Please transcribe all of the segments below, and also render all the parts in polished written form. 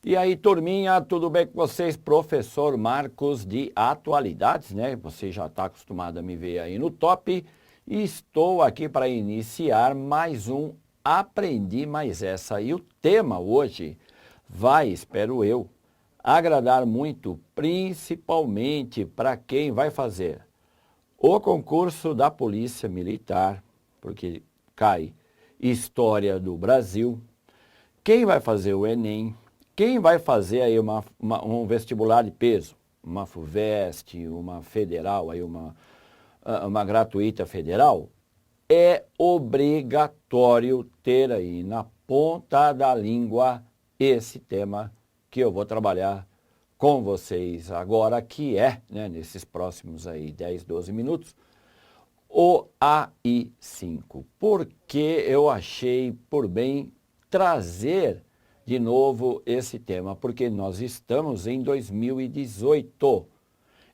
E aí, turminha, tudo bem com vocês? Professor Marcos de Atualidades, né? Você já está acostumado a me ver aí no top. E estou aqui para iniciar mais um Aprendi Mais Essa. E o tema hoje vai, espero eu, agradar muito, principalmente para quem vai fazer o concurso da Polícia Militar, porque cai História do Brasil, quem vai fazer o Enem, quem vai fazer aí um vestibular de peso, uma FUVEST, uma federal, aí uma gratuita federal, é obrigatório ter aí na ponta da língua esse tema que eu vou trabalhar com vocês agora, que é, né, nesses próximos aí 10, 12 minutos, o AI5. Porque eu achei por bem trazer de novo esse tema, porque nós estamos em 2018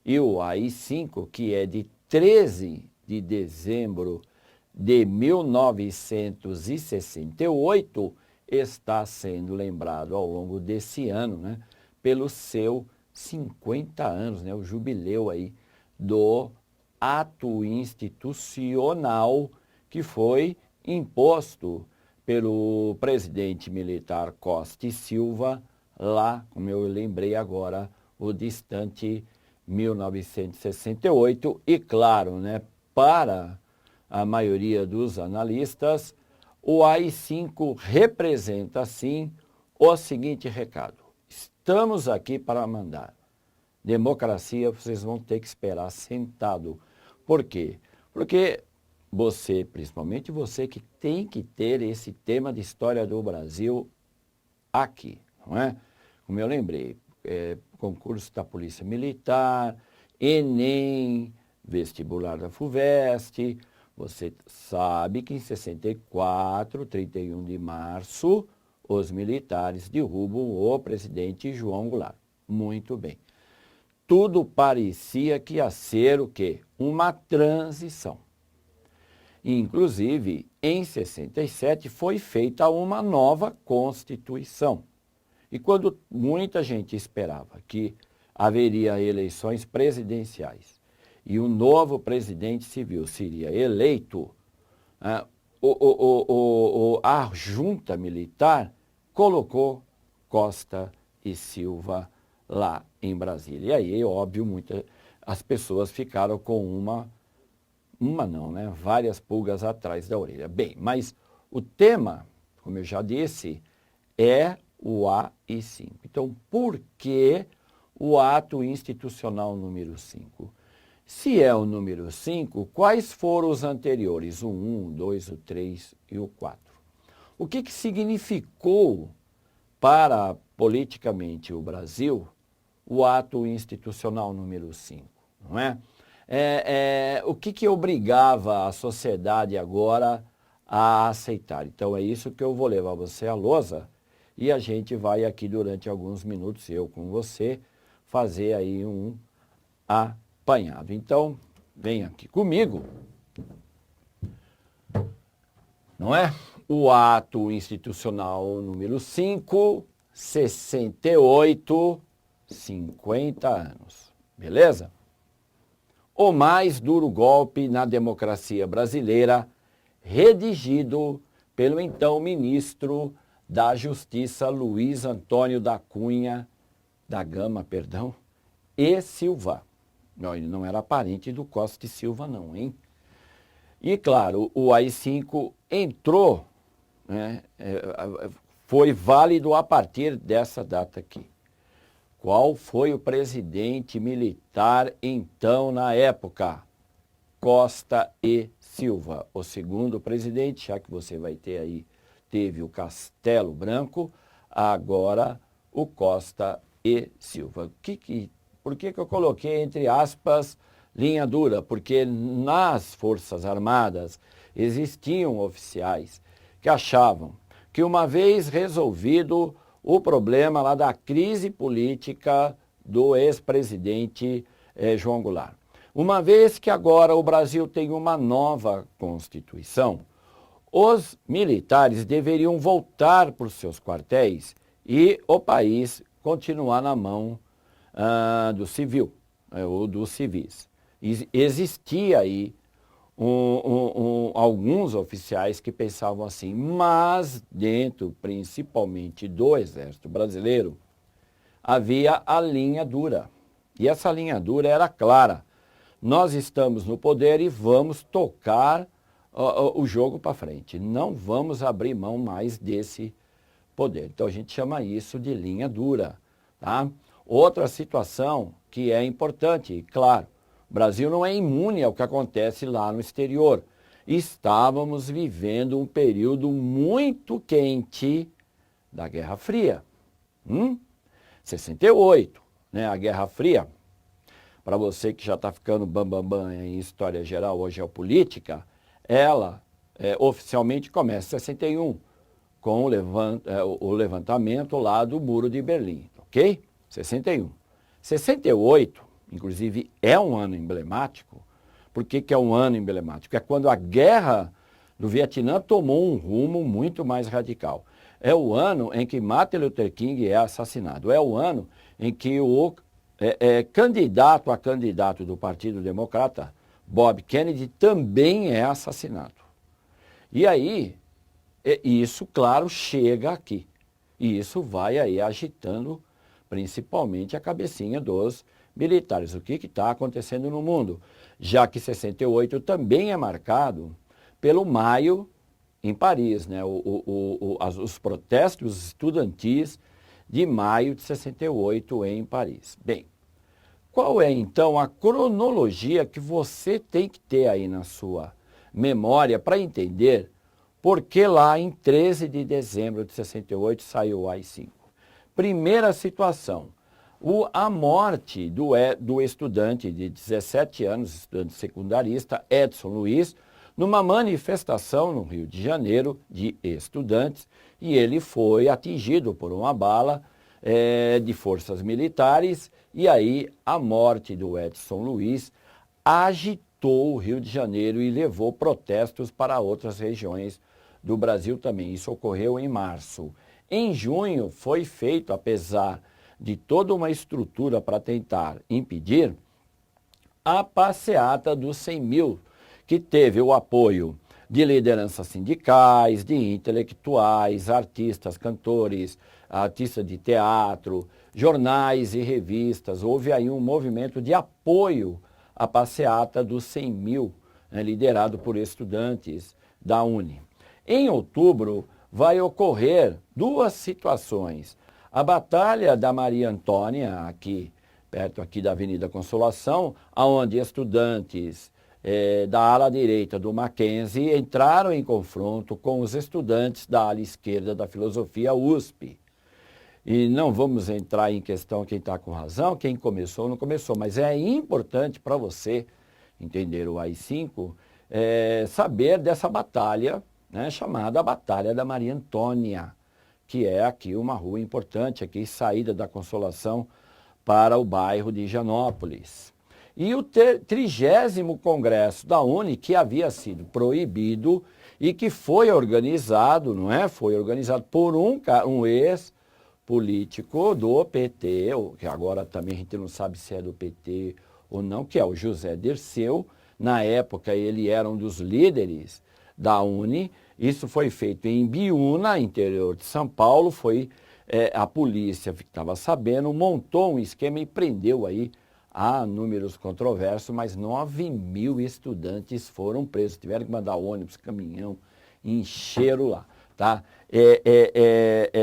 e o AI5, que é de 13 de dezembro de 1968, está sendo lembrado ao longo desse ano, né, pelo seu 50 anos, né, o jubileu aí do ato institucional que foi imposto pelo presidente militar Costa e Silva, lá, como eu lembrei agora, o distante 1968. E claro, né, para a maioria dos analistas, o AI5 representa, sim, o seguinte recado: estamos aqui para mandar. Democracia vocês vão ter que esperar sentado. Por quê? Porque você, principalmente você, que tem que ter esse tema de história do Brasil aqui, não é? Como eu lembrei, concurso da Polícia Militar, Enem, vestibular da FUVEST. Você sabe que em 64, 31 de março, os militares derrubam o presidente João Goulart. Muito bem. Tudo parecia que ia ser o quê? Uma transição. Inclusive, em 67 foi feita uma nova Constituição. E quando muita gente esperava que haveria eleições presidenciais e um novo presidente civil seria eleito, a junta militar colocou Costa e Silva lá em Brasília. E aí, óbvio, as pessoas ficaram com várias pulgas atrás da orelha. Bem, mas o tema, como eu já disse, é o AI5. Então, por que o ato institucional número 5? Se é o número 5, quais foram os anteriores? O 1, o 2, o 3 e o 4. O que significou para politicamente o Brasil o ato institucional número 5, não é? O que obrigava a sociedade agora a aceitar? Então é isso que eu vou levar você à lousa e a gente vai aqui durante alguns minutos, eu com você, fazer aí um apanhado. Então, vem aqui comigo, não é? O ato institucional número 5, 68, 50 anos, beleza? O mais duro golpe na democracia brasileira, redigido pelo então ministro da Justiça Luiz Antônio da Gama, e Silva. Não, ele não era parente do Costa e Silva não, hein? E claro, o AI5 entrou, né, foi válido a partir dessa data aqui. Qual foi o presidente militar, então, na época? Costa e Silva. O segundo presidente, já que você vai ter aí, teve o Castelo Branco, agora o Costa e Silva. Por que eu coloquei, entre aspas, linha dura? Porque nas Forças Armadas existiam oficiais que achavam que, uma vez resolvido o problema lá da crise política do ex-presidente João Goulart, uma vez que agora o Brasil tem uma nova Constituição, os militares deveriam voltar para os seus quartéis e o país continuar na mão do civil, ou dos civis. Existia aí alguns oficiais que pensavam assim, mas dentro principalmente do Exército Brasileiro, havia a linha dura. E essa linha dura era clara. Nós estamos no poder e vamos tocar o jogo para frente. Não vamos abrir mão mais desse poder. Então a gente chama isso de linha dura. Tá? Outra situação que é importante, claro, o Brasil não é imune ao que acontece lá no exterior. Estávamos vivendo um período muito quente da Guerra Fria. 68, né? A Guerra Fria, para você que já está ficando bambambam em história geral ou geopolítica, ela oficialmente começa em 61, com o levantamento lá do Muro de Berlim, ok? 61. 68, inclusive, é um ano emblemático. Por que é um ano emblemático? É quando a guerra do Vietnã tomou um rumo muito mais radical. É o ano em que Martin Luther King é assassinado. É o ano em que o candidato a candidato do Partido Democrata, Bob Kennedy, também é assassinado. E aí, isso, claro, chega aqui. E isso vai aí agitando principalmente a cabecinha dos militares. O que está acontecendo no mundo? Já que 68 também é marcado pelo Maio em Paris, né? Os protestos estudantis de maio de 68 em Paris. Bem, qual é então a cronologia que você tem que ter aí na sua memória para entender por que lá em 13 de dezembro de 68 saiu o AI-5? Primeira situação, a morte do estudante de 17 anos, estudante secundarista, Edson Luiz, numa manifestação no Rio de Janeiro de estudantes, e ele foi atingido por uma bala de forças militares, e aí a morte do Edson Luiz agitou o Rio de Janeiro e levou protestos para outras regiões do Brasil também. Isso ocorreu em março. Em junho foi feito, apesar de toda uma estrutura para tentar impedir, a passeata dos 100 mil, que teve o apoio de lideranças sindicais, de intelectuais, artistas, cantores, artistas de teatro, jornais e revistas. Houve aí um movimento de apoio à passeata dos 100 mil, liderado por estudantes da Uni. Em outubro, vai ocorrer duas situações. A Batalha da Maria Antônia, aqui perto aqui da Avenida Consolação, onde estudantes da ala direita do Mackenzie entraram em confronto com os estudantes da ala esquerda da filosofia USP. E não vamos entrar em questão quem está com razão, quem começou ou não começou, mas é importante para você entender o AI-5, saber dessa batalha, né, chamada Batalha da Maria Antônia, que é aqui uma rua importante, aqui saída da Consolação para o bairro de Higienópolis. E o 30º Congresso da Uni, que havia sido proibido e que foi organizado, não é? Foi organizado por um ex-político do PT, que agora também a gente não sabe se é do PT ou não, que é o José Dirceu. Na época ele era um dos líderes da Uni. Isso foi feito em Biúna, interior de São Paulo. A polícia que estava sabendo, montou um esquema e prendeu aí, há números controversos, mas 9 mil estudantes foram presos. Tiveram que mandar ônibus, caminhão, encheram lá. Tá?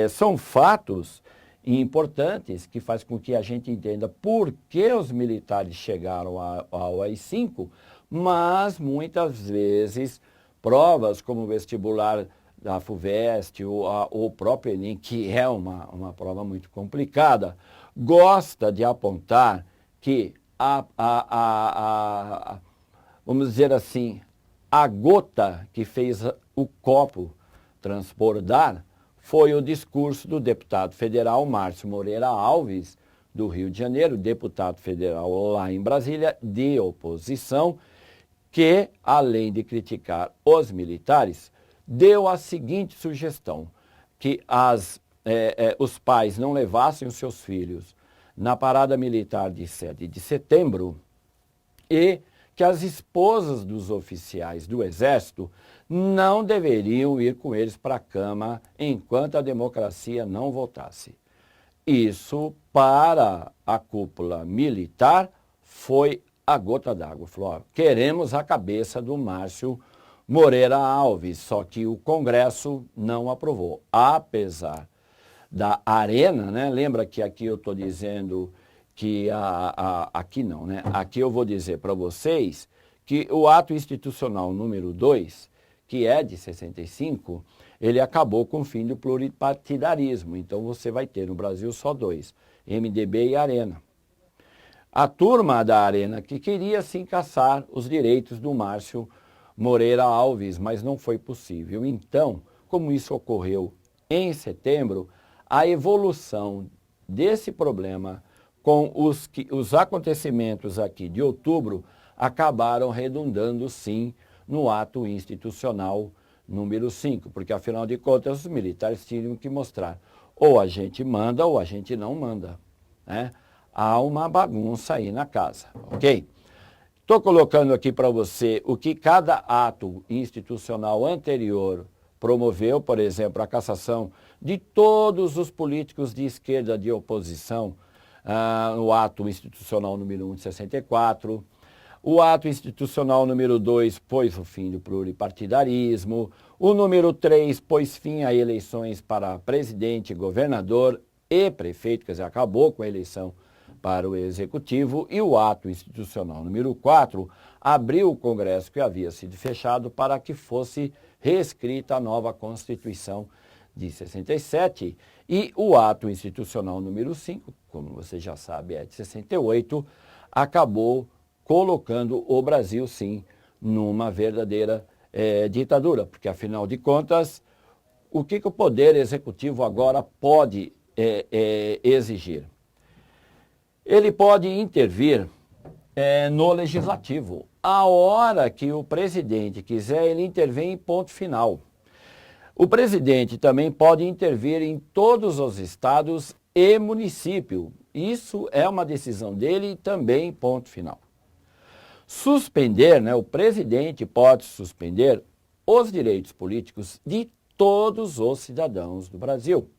São fatos importantes que fazem com que a gente entenda por que os militares chegaram ao AI-5, mas muitas vezes provas como o vestibular da FUVEST ou o próprio Enem, que é uma prova muito complicada, gosta de apontar que vamos dizer assim, a gota que fez o copo transbordar foi o discurso do deputado federal Márcio Moreira Alves, do Rio de Janeiro, deputado federal lá em Brasília, de oposição, que, além de criticar os militares, deu a seguinte sugestão, que as os pais não levassem os seus filhos na parada militar de 7 de setembro e que as esposas dos oficiais do Exército não deveriam ir com eles para a cama enquanto a democracia não voltasse. Isso, para a cúpula militar, foi a gota d'água. Falou, ó, queremos a cabeça do Márcio Moreira Alves, só que o Congresso não aprovou, apesar da Arena, né? Lembra que aqui eu estou dizendo que aqui não, né? Aqui eu vou dizer para vocês que o ato institucional número 2, que é de 65, ele acabou com o fim do pluripartidarismo. Então você vai ter no Brasil só dois, MDB e Arena. A turma da Arena que queria sim caçar os direitos do Márcio Moreira Alves, mas não foi possível. Então, como isso ocorreu em setembro, a evolução desse problema com os acontecimentos aqui de outubro acabaram redundando sim no ato institucional número 5, porque afinal de contas os militares tinham que mostrar ou a gente manda ou a gente não manda, né? Há uma bagunça aí na casa, ok? Estou colocando aqui para você o que cada ato institucional anterior promoveu, por exemplo, a cassação de todos os políticos de esquerda de oposição, no ato institucional número 1 de 64, o ato institucional número 2 pôs o fim do pluripartidarismo, o número 3 pôs fim a eleições para presidente, governador e prefeito, quer dizer, acabou com a eleição para o Executivo, e o ato institucional número 4 abriu o Congresso que havia sido fechado para que fosse reescrita a nova Constituição de 67, e o ato institucional número 5, como você já sabe, é de 68, acabou colocando o Brasil, sim, numa verdadeira ditadura, porque, afinal de contas, o que o Poder Executivo agora pode exigir? Ele pode intervir no Legislativo. A hora que o presidente quiser, ele intervém em ponto final. O presidente também pode intervir em todos os estados e município. Isso é uma decisão dele também, ponto final. Suspender, né, o presidente pode suspender os direitos políticos de todos os cidadãos do Brasil.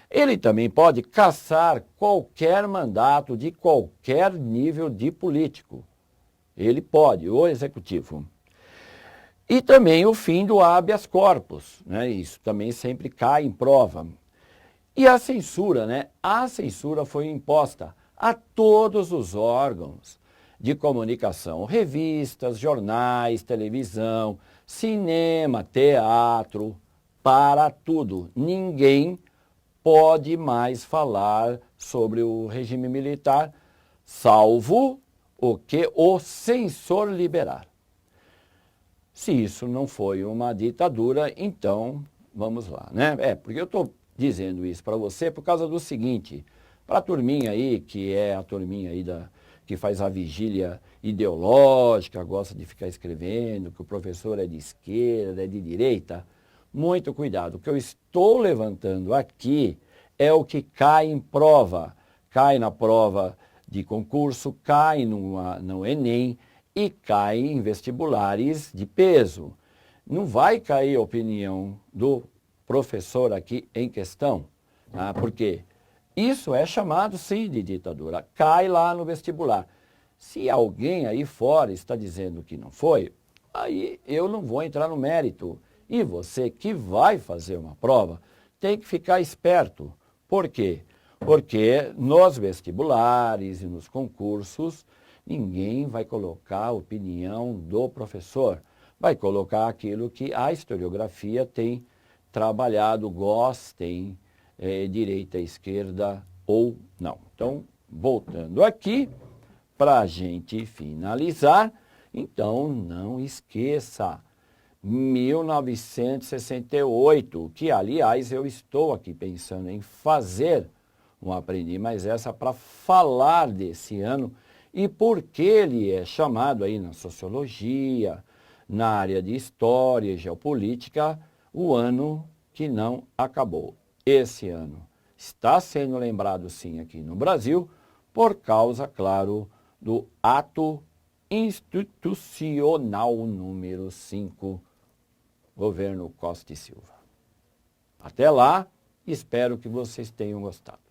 Ele também pode cassar qualquer mandato de qualquer nível de político. Ele pode, o executivo. E também o fim do habeas corpus, né? Isso também sempre cai em prova. E a censura, né? A censura foi imposta a todos os órgãos de comunicação, revistas, jornais, televisão, cinema, teatro, para tudo. Ninguém pode mais falar sobre o regime militar, salvo o que o censor liberar. Se isso não foi uma ditadura, então vamos lá, né? Porque eu estou dizendo isso para você por causa do seguinte, para a turminha aí, que é a turminha aí que faz a vigília ideológica, gosta de ficar escrevendo, que o professor é de esquerda, é de direita, muito cuidado. O que eu estou levantando aqui é o que cai em prova. Cai na prova de concurso, cai no Enem e cai em vestibulares de peso. Não vai cair a opinião do professor aqui em questão, tá? Porque isso é chamado, sim, de ditadura. Cai lá no vestibular. Se alguém aí fora está dizendo que não foi, aí eu não vou entrar no mérito. E você que vai fazer uma prova tem que ficar esperto. Por quê? Porque nos vestibulares e nos concursos, ninguém vai colocar a opinião do professor. Vai colocar aquilo que a historiografia tem trabalhado, gostem, direita, esquerda ou não. Então, voltando aqui, para a gente finalizar, então não esqueça, 1968, que aliás eu estou aqui pensando em fazer um Aprendi Mais Essa para falar desse ano e por que ele é chamado aí na sociologia, na área de história e geopolítica, o ano que não acabou. esse ano. Está sendo lembrado sim aqui no Brasil, por causa, claro, do ato institucional número 5, governo Costa e Silva. Até lá, espero que vocês tenham gostado.